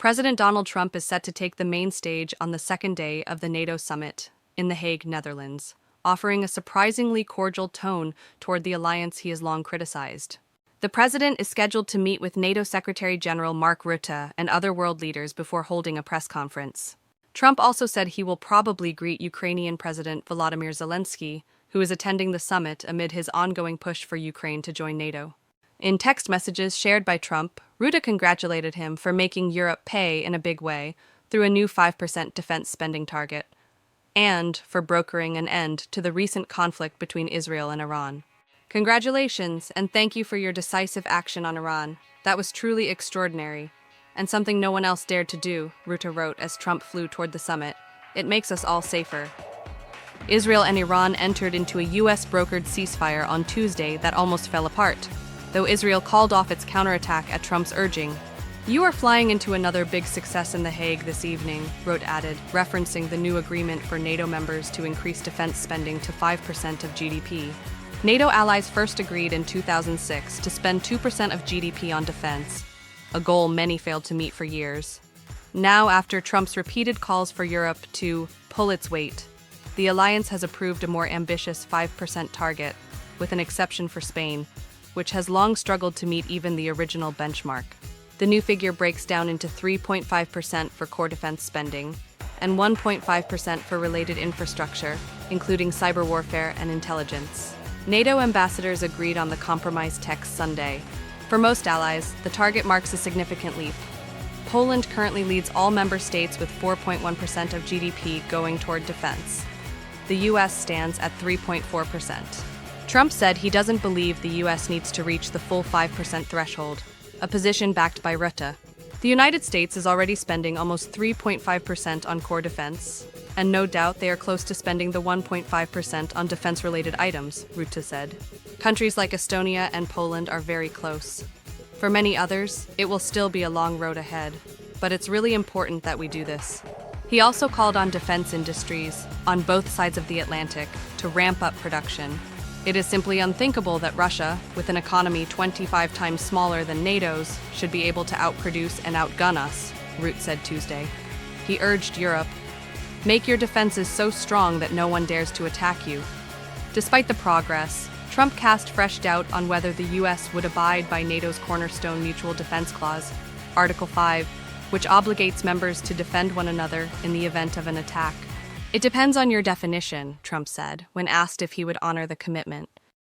President Donald Trump is set to take the main stage on the second day of the NATO Summit in The Hague, Netherlands, offering a surprisingly cordial tone toward the alliance he has long criticized. The president is scheduled to meet with NATO Secretary General Mark Rutte and other world leaders before holding a press conference. Trump also said he will probably greet Ukrainian President Volodymyr Zelensky, who is attending the summit amid his ongoing push for Ukraine to join NATO. In text messages shared by Trump, Rutte congratulated him for making Europe pay in a big way through a new 5% defense spending target, and for brokering an end to the recent conflict between Israel and Iran. Congratulations, and thank you for your decisive action on Iran. That was truly extraordinary, and something no one else dared to do, Rutte wrote as Trump flew toward the summit. It makes us all safer. Israel and Iran entered into a U.S.-brokered ceasefire on Tuesday that almost fell apart, though Israel called off its counterattack at Trump's urging. "You are flying into another big success in The Hague this evening," Rutte added, referencing the new agreement for NATO members to increase defense spending to 5% of GDP. NATO allies first agreed in 2006 to spend 2% of GDP on defense, a goal many failed to meet for years. Now, after Trump's repeated calls for Europe to pull its weight, the alliance has approved a more ambitious 5% target, with an exception for Spain, which has long struggled to meet even the original benchmark. The new figure breaks down into 3.5% for core defense spending and 1.5% for related infrastructure, including cyber warfare and intelligence. NATO ambassadors agreed on the compromise text Sunday. For most allies, the target marks a significant leap. Poland currently leads all member states with 4.1% of GDP going toward defense. The U.S. stands at 3.4%. Trump said he doesn't believe the U.S. needs to reach the full 5% threshold, a position backed by Rutte. The United States is already spending almost 3.5% on core defense, and no doubt they are close to spending the 1.5% on defense-related items, Rutte said. Countries like Estonia and Poland are very close. For many others, it will still be a long road ahead, but it's really important that we do this. He also called on defense industries, on both sides of the Atlantic, to ramp up production. "It is simply unthinkable that Russia, with an economy 25 times smaller than NATO's, should be able to outproduce and outgun us," Rutte said Tuesday. He urged Europe, "Make your defenses so strong that no one dares to attack you." Despite the progress, Trump cast fresh doubt on whether the U.S. would abide by NATO's cornerstone mutual defense clause, Article 5, which obligates members to defend one another in the event of an attack. "It depends on your definition," Trump said, when asked if he would honor the commitment.